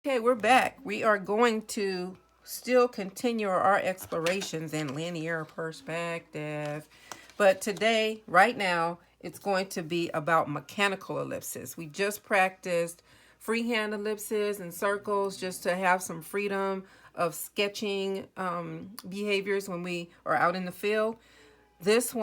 Okay, we're back. We are going to still continue our explorations in linear perspective. But today, right now, it's going to be about mechanical ellipses. We just practiced freehand ellipses and circles just to have some freedom of sketching behaviors when we are out in the field. This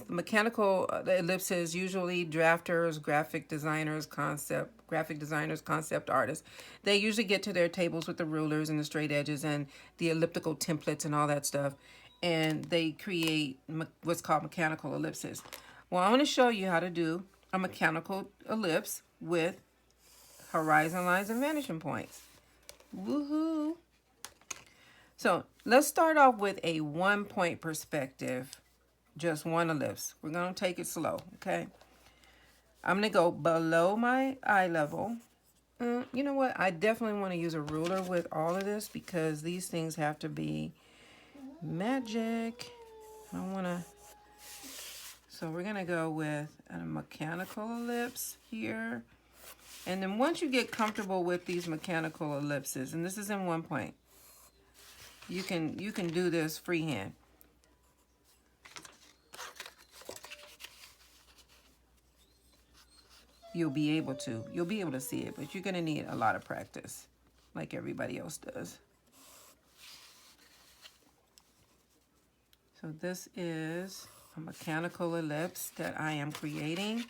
mechanical ellipses, usually drafters, graphic designers, concept artists. They usually get to their tables with the rulers and the straight edges and the elliptical templates and all that stuff, and they create what's called mechanical ellipses. Well, I want to show you how to do a mechanical ellipse with horizon lines and vanishing points. Woohoo! So let's start off with a 1-point perspective. Just one ellipse. We're going to take it slow, okay? I'm going to go below my eye level. You know what? I definitely want to use a ruler with all of this because these things have to be magic. I want to... So we're going to go with a mechanical ellipse here. And then once you get comfortable with these mechanical ellipses, and this is in 1 point, you can do this freehand. You'll be able to see it, but you're going to need a lot of practice like everybody else does. So this is a mechanical ellipse that I am creating.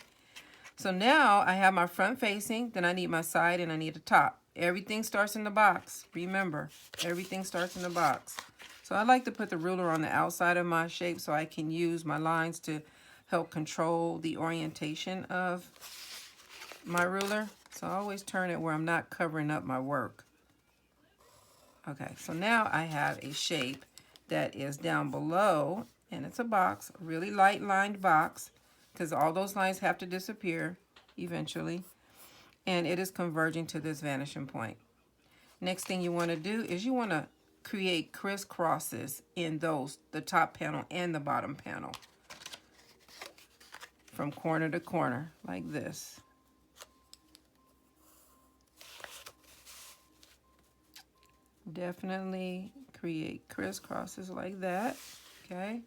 So now I have my front facing, then I need my side, and I need a top. Everything starts in the box. Remember, everything starts in the box. So I like to put the ruler on the outside of my shape so I can use my lines to help control the orientation of my ruler. So I always turn it where I'm not covering up my work. Okay, so now I have a shape that is down below, and it's a box, a really light lined box, because all those lines have to disappear eventually, and it is converging to this vanishing point. Next thing you want to do is you want to create crisscrosses in the top panel and the bottom panel, from corner to corner, like this. Definitely create crisscrosses like that, okay?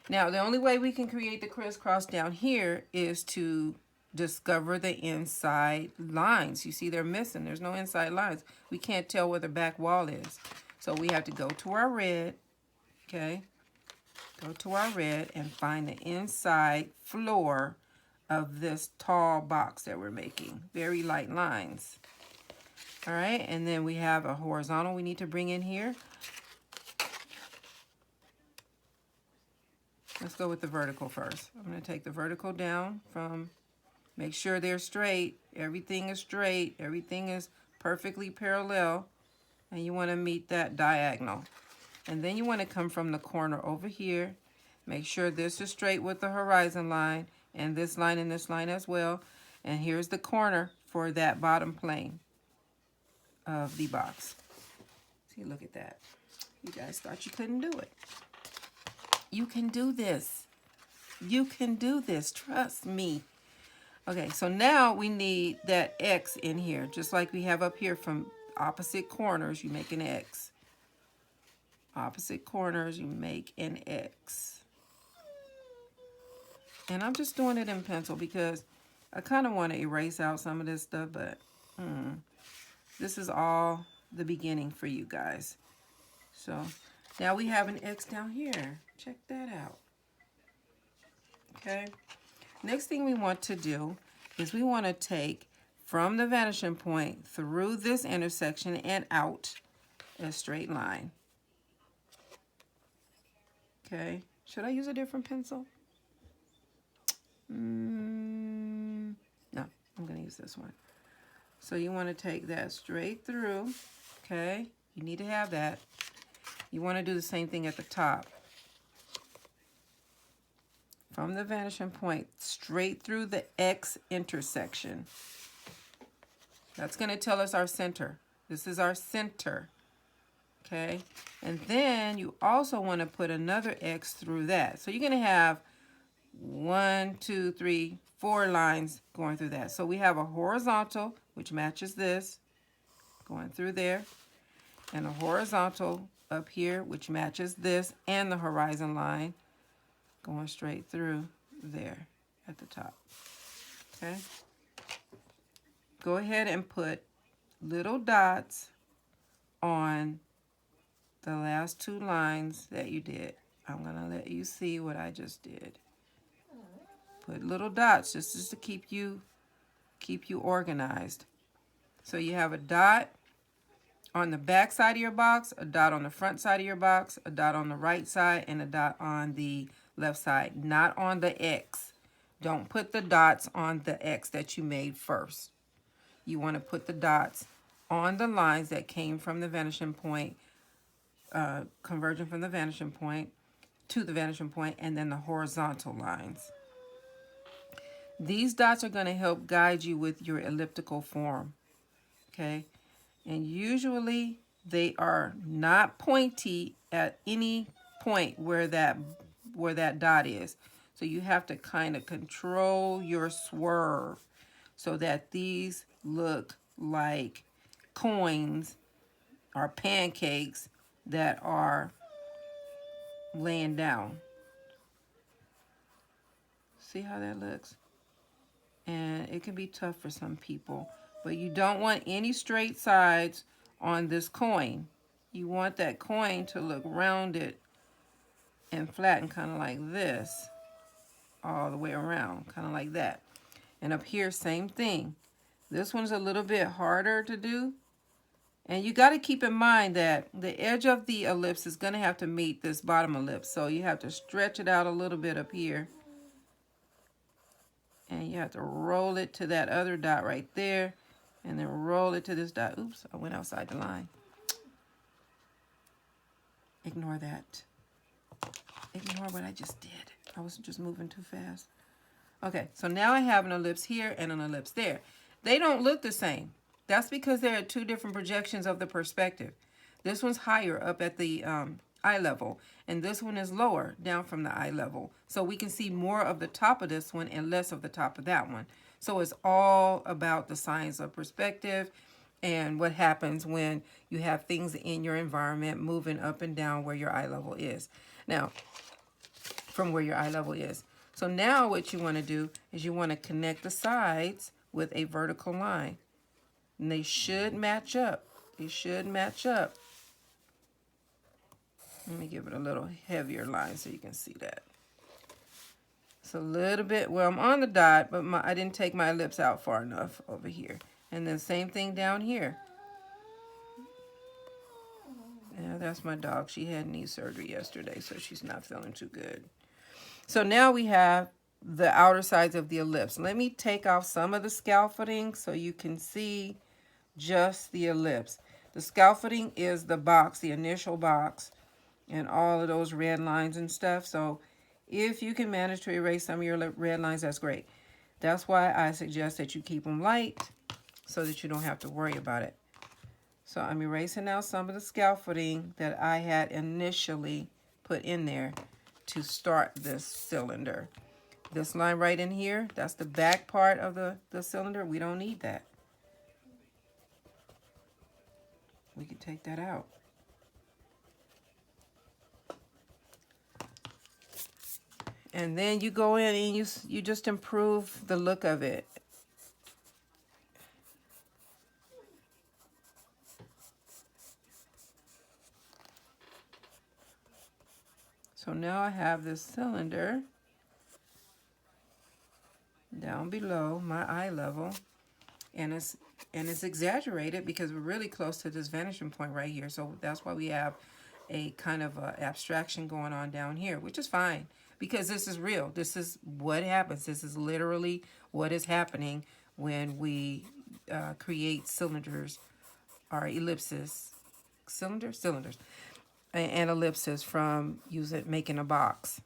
Now, the only way we can create the crisscross down here is to discover the inside lines. You see they're missing. There's no inside lines. We can't tell where the back wall is. So we have to go to our red, okay? Go to our red and find the inside floor of this tall box that we're making. Very light lines. All right, and then we have a horizontal we need to bring in here. Let's go with the vertical first. I'm going to take the vertical down from, make sure they're straight. Everything is straight. Everything is perfectly parallel. And you want to meet that diagonal. And then you want to come from the corner over here. Make sure this is straight with the horizon line and this line as well. And here's the corner for that bottom plane of the box. See, look at that. You guys thought you couldn't do it. You can do this. You can do this. Trust me. Okay, so now we need that X in here, just like we have up here from opposite corners, you make an X. Opposite corners, you make an X. And I'm just doing it in pencil because I kind of want to erase out some of this stuff, but this is all the beginning for you guys. So now we have an X down here. Check that out. Okay. Next thing we want to do is we want to take from the vanishing point through this intersection and out a straight line. Okay. Should I use a different pencil? No, I'm going to use this one. So you want to take that straight through, okay? You need to have that. You want to do the same thing at the top. From the vanishing point, straight through the X intersection. That's going to tell us our center. This is our center, okay? And then you also want to put another X through that. So you're going to have 1, 2, 3, 4 lines going through that. So we have a horizontal, which matches this. going through there, and a horizontal up here, which matches this, and the horizon line going straight through there at the top. Okay? Go ahead and put little dots on the last two lines that you did. I'm going to let you see what I just did. Put little dots just to keep you organized. So you have a dot on the back side of your box, a dot on the front side of your box, a dot on the right side, and a dot on the left side, not on the X. Don't put the dots on the X that you made first. You want to put the dots on the lines that came from the vanishing point, converging from the vanishing point to the vanishing point, and then the horizontal lines. These dots are going to help guide you with your elliptical form, okay? And usually they are not pointy at any point where that dot is. So you have to kind of control your swerve so that these look like coins or pancakes that are laying down. See how that looks? And it can be tough for some people, but you don't want any straight sides on this coin. You want that coin to look rounded and flattened, kind of like this, all the way around, kind of like that. And up here, same thing. This one's a little bit harder to do. And you got to keep in mind that the edge of the ellipse is going to have to meet this bottom ellipse. So you have to stretch it out a little bit up here. And you have to roll it to that other dot right there. And then roll it to this dot. Oops, I went outside the line. Ignore that. Ignore what I just did. I was just moving too fast. Okay, so now I have an ellipse here and an ellipse there. They don't look the same. That's because there are two different projections of the perspective. This one's higher up at the eye level, and this one is lower down from the eye level. So we can see more of the top of this one and less of the top of that one. So it's all about the science of perspective and what happens when you have things in your environment moving up and down where your eye level is. Now, from where your eye level is. So now what you want to do is you want to connect the sides with a vertical line. And they should match up. They should match up. Let me give it a little heavier line so you can see that. It's a little bit, well, I'm on the dot, but I didn't take my ellipse out far enough over here. And then same thing down here. Yeah, that's my dog. She had knee surgery yesterday, so she's not feeling too good. So now we have the outer sides of the ellipse. Let me take off some of the scaffolding so you can see just the ellipse. The scaffolding is the box, the initial box, and all of those red lines and stuff. So if you can manage to erase some of your red lines, that's great. That's why I suggest that you keep them light so that you don't have to worry about it. So I'm erasing now some of the scaffolding that I had initially put in there to start this cylinder. This line right in here, that's the back part of the cylinder. We don't need that. We can take that out. And then you go in and you just improve the look of it. So now I have this cylinder down below my eye level, and it's exaggerated because we're really close to this vanishing point right here. So that's why we have a kind of abstraction going on down here, which is fine because this is real. This is what happens. This is literally what is happening when we create cylinders or ellipses, cylinders, and ellipses from making a box.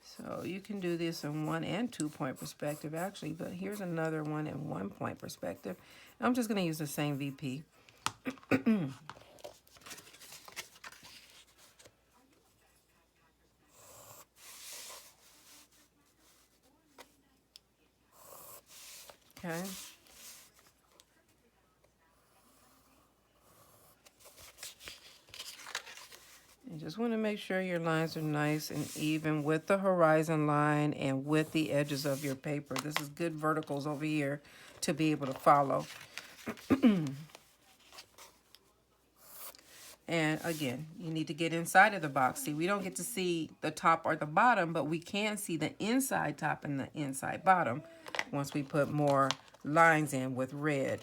So you can do this in 1 and 2 point perspective actually, but here's another one in 1 point perspective. I'm just going to use the same VP. Okay. Just want to make sure your lines are nice and even with the horizon line and with the edges of your paper. This is good verticals over here to be able to follow. And again, you need to get inside of the box. See, we don't get to see the top or the bottom, but we can see the inside top and the inside bottom once we put more lines in with red.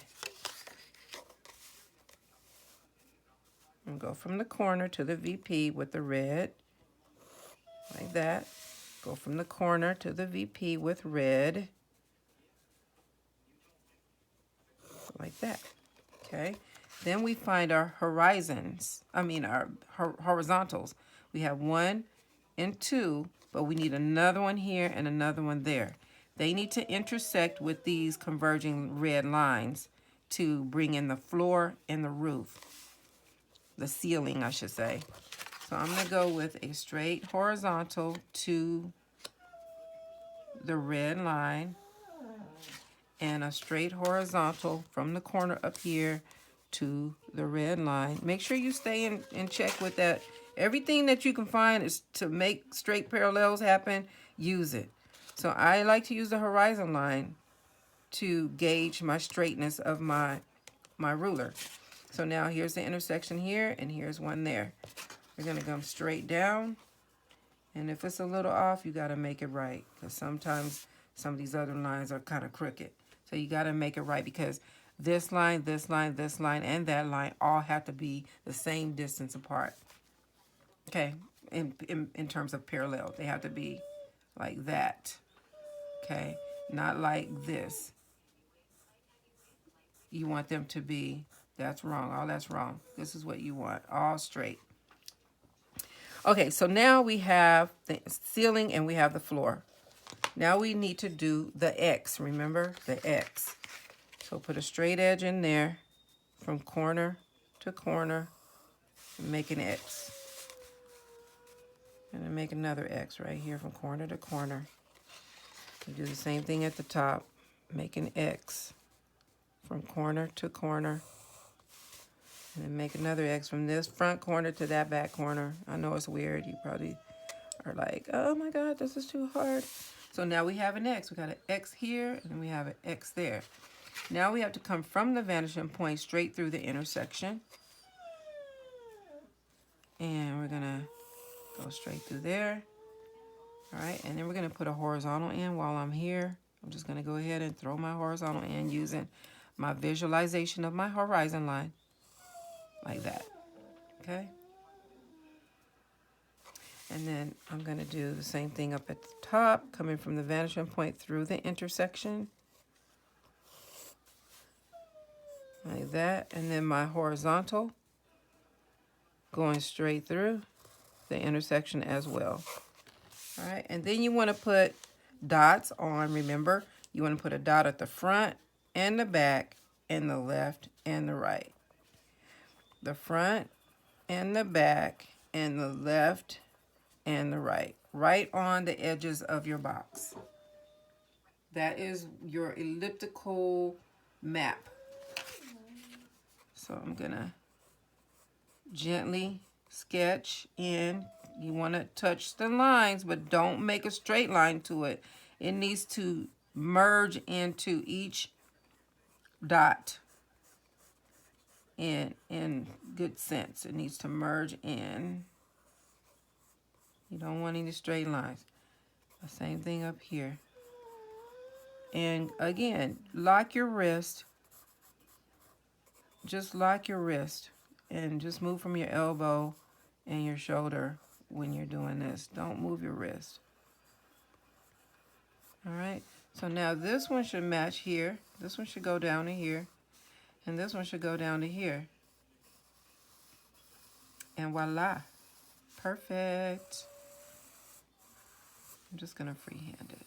And go from the corner to the VP with the red, like that. Go from the corner to the VP with red, like that, okay? Then we find our horizons, our horizontals. We have 1 and 2, but we need another one here and another one there. They need to intersect with these converging red lines to bring in the floor and the roof. The ceiling, I should say. So I'm going to go with a straight horizontal to the red line and a straight horizontal from the corner up here to the red line. Make sure you stay in check with that. Everything that you can find is to make straight parallels happen, use it. So I like to use the horizon line to gauge my straightness of my ruler. So now here's the intersection here, and here's one there. We're going to come straight down. And if it's a little off, you got to make it right. Because sometimes some of these other lines are kind of crooked. So you got to make it right because this line, this line, this line, and that line all have to be the same distance apart. Okay, in terms of parallel. They have to be like that. Okay, not like this. You want them to be... That's wrong. All that's wrong. This is what you want. All straight. Okay, so now we have the ceiling and we have the floor. Now we need to do the X. Remember? The X. So put a straight edge in there from corner to corner and make an X. And then make another X right here from corner to corner. You do the same thing at the top. Make an X from corner to corner. And then make another X from this front corner to that back corner. I know it's weird. You probably are like, oh my God, this is too hard. So now we have an X. We got an X here, and then we have an X there. Now we have to come from the vanishing point straight through the intersection. And we're going to go straight through there. All right, and then we're going to put a horizontal in while I'm here. I'm just going to go ahead and throw my horizontal in using my visualization of my horizon line. Like that, okay? And then I'm going to do the same thing up at the top, coming from the vanishing point through the intersection. Like that. And then my horizontal going straight through the intersection as well. All right, and then you want to put dots on, remember, you want to put a dot at the front and the back and the left and the right. The front and the back and the left and the right. Right on the edges of your box. That is your elliptical map. So I'm going to gently sketch in. You want to touch the lines, but don't make a straight line to it. It needs to merge into each dot. In good sense. It needs to merge in. You don't want any straight lines. The same thing up here. And again, lock your wrist. Just lock your wrist. And just move from your elbow and your shoulder when you're doing this. Don't move your wrist. All right. So now this one should match here. This one should go down to here. And this one should go down to here. And voila. Perfect. I'm just going to freehand it.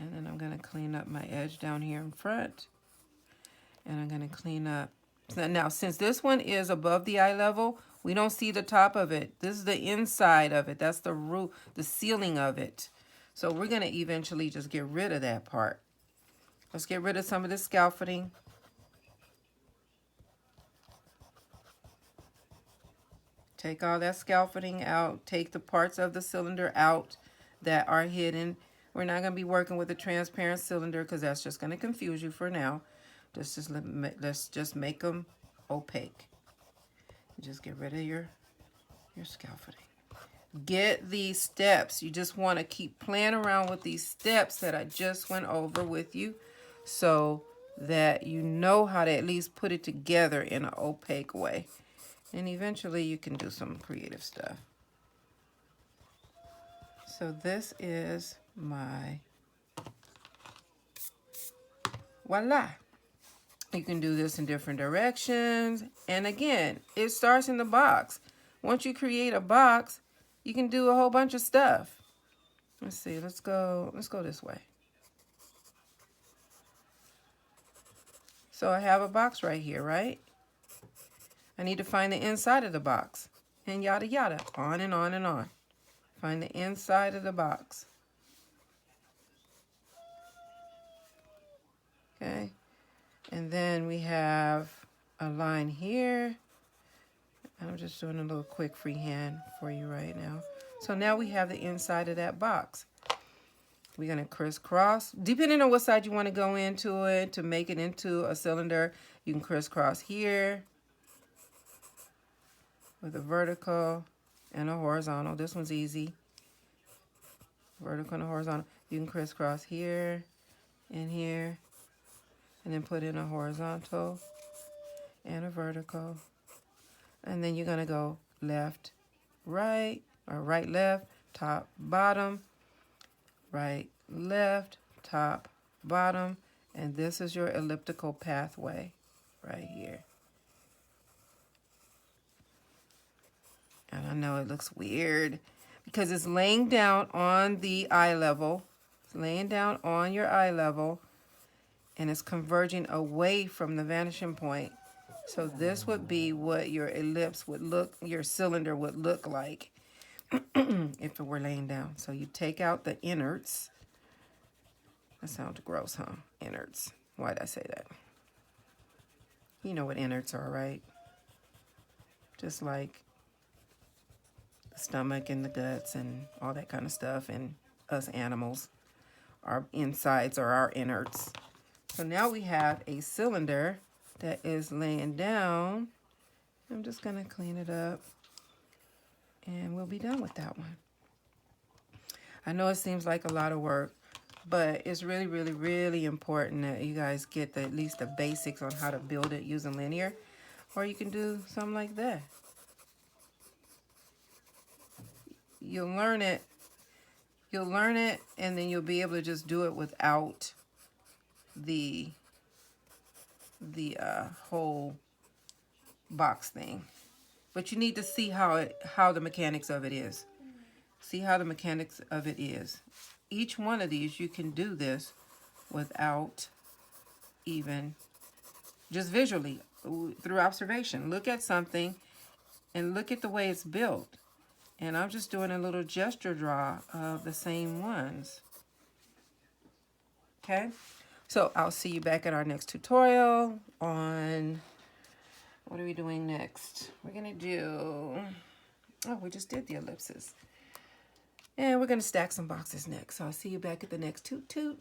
And then I'm going to clean up my edge down here in front. And I'm going to clean up. Now, since this one is above the eye level, we don't see the top of it. This is the inside of it. That's the roof, the ceiling of it. So we're going to eventually just get rid of that part. Let's get rid of some of this scaffolding. Take all that scaffolding out. Take the parts of the cylinder out that are hidden. We're not going to be working with a transparent cylinder because that's just going to confuse you for now. Let's just make them opaque. Just get rid of your scaffolding. Get these steps. You just want to keep playing around with these steps that I just went over with you so that you know how to at least put it together in an opaque way. And eventually you can do some creative stuff. So this is my voila. You can do this in different directions. And again, it starts in the box. Once you create a box, you can do a whole bunch of stuff. Let's see, let's go this way. So I have a box right here, right? I need to find the inside of the box. And yada yada, on and on and on. Find the inside of the box. Okay. And then we have a line here. I'm just doing a little quick freehand for you right now. So now we have the inside of that box. We're going to crisscross. Depending on what side you want to go into it to make it into a cylinder, you can crisscross here with a vertical and a horizontal. This one's easy. Vertical and a horizontal. You can crisscross here and here. And then put in a horizontal and a vertical. And then you're going to go left, right, or right, left, top, bottom, right, left, top, bottom. And this is your elliptical pathway right here. And I know it looks weird because it's laying down on the eye level. It's laying down on your eye level. And it's converging away from the vanishing point. So this would be what your ellipse would look, your cylinder would look like if it were laying down. So you take out the innards. That sounds gross, huh? Innards. Why did I say that? You know what innards are, right? Just like the stomach and the guts and all that kind of stuff. And us animals, our insides are our innards. So now we have a cylinder that is laying down. I'm just going to clean it up and we'll be done with that one. I know it seems like a lot of work, but it's really, really, really important that you guys get at least the basics on how to build it using linear, or you can do something like that. You'll learn it, and then you'll be able to just do it without the whole box thing. But you need to see how the mechanics of it is. See how the mechanics of it is. Each one of these, you can do this without even, just visually, through observation. Look at something and look at the way it's built. And I'm just doing a little gesture draw of the same ones. Okay? So I'll see you back at our next tutorial on, what are we doing next? We're going to do, oh, we just did the ellipses. And we're going to stack some boxes next. So I'll see you back at the next toot toot.